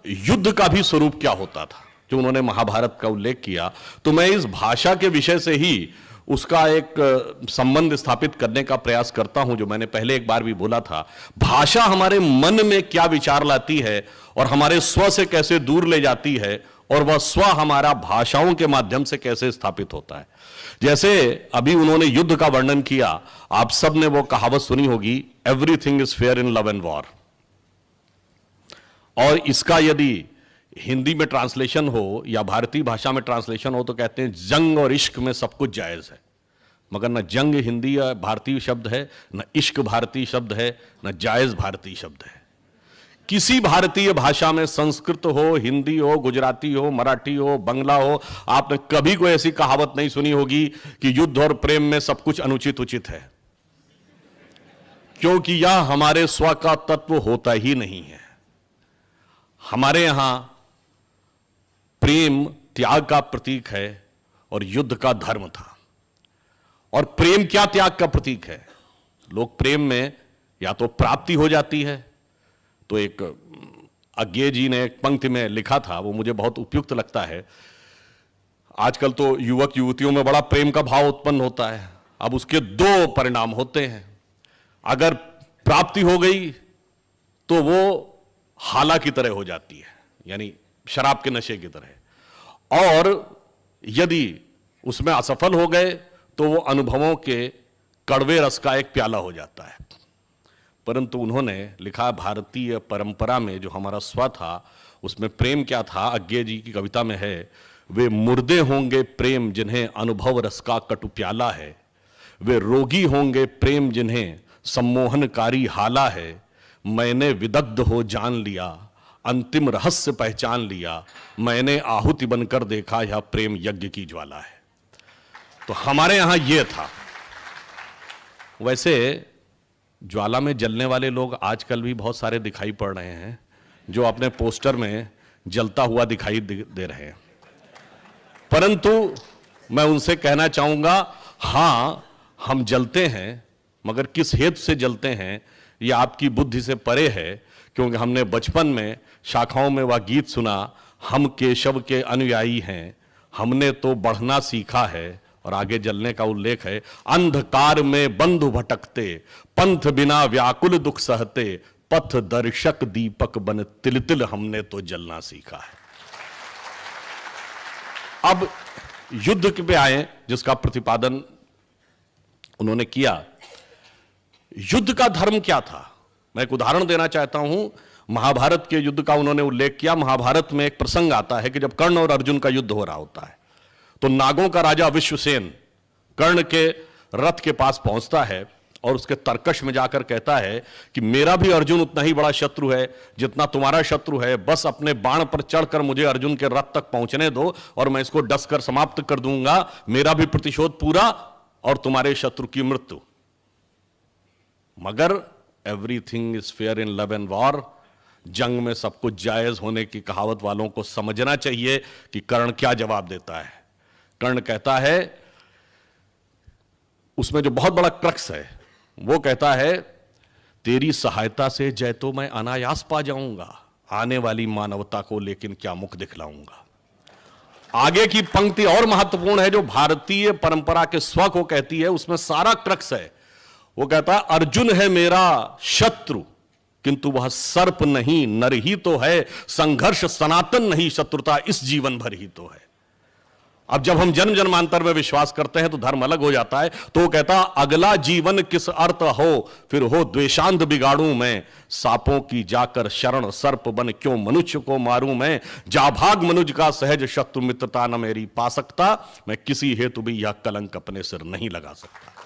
युद्ध का भी स्वरूप क्या होता था, जो उन्होंने महाभारत का उल्लेख किया, तो मैं इस भाषा के विषय से ही उसका एक संबंध स्थापित करने का प्रयास करता हूं, जो मैंने पहले एक बार भी बोला था। भाषा हमारे मन में क्या विचार लाती है और हमारे स्व से कैसे दूर ले जाती है, और वह स्व हमारा भाषाओं के माध्यम से कैसे स्थापित होता है। जैसे अभी उन्होंने युद्ध का वर्णन किया, आप सब ने वो कहावत सुनी होगी, everything is fair in love and war. और इसका यदि हिंदी में ट्रांसलेशन हो या भारतीय भाषा में ट्रांसलेशन हो तो कहते हैं जंग और इश्क में सब कुछ जायज है। मगर न जंग हिंदी या भारतीय शब्द है, न इश्क भारतीय शब्द है, न जायज भारतीय शब्द है। किसी भारतीय भाषा में, संस्कृत हो, हिंदी हो, गुजराती हो, मराठी हो, बंगला हो, आपने कभी कोई ऐसी कहावत नहीं सुनी होगी कि युद्ध और प्रेम में सब कुछ अनुचित उचित है, क्योंकि यह हमारे स्व का तत्व होता ही नहीं है। हमारे यहां प्रेम त्याग का प्रतीक है और युद्ध का धर्म था। और प्रेम क्या त्याग का प्रतीक है? लोग प्रेम में या तो प्राप्ति हो जाती है, तो एक अज्ञे जी ने एक पंक्ति में लिखा था, वो मुझे बहुत उपयुक्त लगता है। आजकल तो युवक युवतियों में बड़ा प्रेम का भाव उत्पन्न होता है। अब उसके दो परिणाम होते हैं। अगर प्राप्ति हो गई तो वो हाला की तरह हो जाती है, यानी शराब के नशे की तरह, और यदि उसमें असफल हो गए तो वो अनुभवों के कड़वे रस का एक प्याला हो जाता है। परंतु उन्होंने लिखा, भारतीय परंपरा में जो हमारा स्व था उसमें प्रेम क्या था। अज्ञे जी की कविता में है, वे मुर्दे होंगे प्रेम जिन्हें अनुभव रस का कटु प्याला है, वे रोगी होंगे प्रेम जिन्हें सम्मोहनकारी हाला है, मैंने विदग्ध हो जान लिया, अंतिम रहस्य पहचान लिया, मैंने आहुति बनकर देखा यह प्रेम यज्ञ की ज्वाला है। तो हमारे यहां यह था। वैसे ज्वाला में जलने वाले लोग आजकल भी बहुत सारे दिखाई पड़ रहे हैं, जो अपने पोस्टर में जलता हुआ दिखाई दे रहे हैं। परंतु मैं उनसे कहना चाहूंगा, हां हम जलते हैं, मगर किस हेतु से जलते हैं ये आपकी बुद्धि से परे है। क्योंकि हमने बचपन में शाखाओं में वह गीत सुना, हम केशव के अनुयायी हैं, हमने तो बढ़ना सीखा है, और आगे जलने का उल्लेख है, अंधकार में बंधु भटकते, पंथ बिना व्याकुल दुख सहते, पथ दर्शक दीपक बन तिल तिल हमने तो जलना सीखा है। अब युद्ध पे आए, जिसका प्रतिपादन उन्होंने किया। युद्ध का धर्म क्या था? मैं एक उदाहरण देना चाहता हूं। महाभारत के युद्ध का उन्होंने उल्लेख किया। महाभारत में एक प्रसंग आता है कि जब कर्ण और अर्जुन का युद्ध हो रहा होता है, तो नागों का राजा विश्वसेन कर्ण के रथ के पास पहुंचता है और उसके तर्कश में जाकर कहता है कि मेरा भी अर्जुन उतना ही बड़ा शत्रु है जितना तुम्हारा शत्रु है, बस अपने बाण पर चढ़कर मुझे अर्जुन के रथ तक पहुंचने दो और मैं इसको डसकर समाप्त कर दूंगा, मेरा भी प्रतिशोध पूरा और तुम्हारे शत्रु की मृत्यु। मगर everything is fair in love and war, जंग में सब कुछ जायज होने की कहावत वालों को समझना चाहिए कि कर्ण क्या जवाब देता है। कर्ण कहता है, उसमें जो बहुत बड़ा क्रक्स है, वो कहता है, तेरी सहायता से जय तो मैं अनायास पा जाऊंगा, आने वाली मानवता को लेकिन क्या मुख दिखलाऊंगा। आगे की पंक्ति और महत्वपूर्ण है, जो भारतीय परंपरा के स्व को कहती है, उसमें सारा क्रक्स है। वो कहता है, अर्जुन है मेरा शत्रु किंतु वह सर्प नहीं नर ही तो है, संघर्ष सनातन नहीं शत्रुता इस जीवन भर ही तो है। अब जब हम जन्म जन्मांतर में विश्वास करते हैं तो धर्म अलग हो जाता है। तो वो कहता, अगला जीवन किस अर्थ हो, फिर हो द्वेषांध बिगाड़ूं मैं, सांपों की जाकर शरण सर्प बन क्यों मनुष्य को मारूं मैं, जाभाग मनुज का सहज शत्रु मित्रता न मेरी पा सकता, मैं किसी हेतु भी यह कलंक अपने सिर नहीं लगा सकता।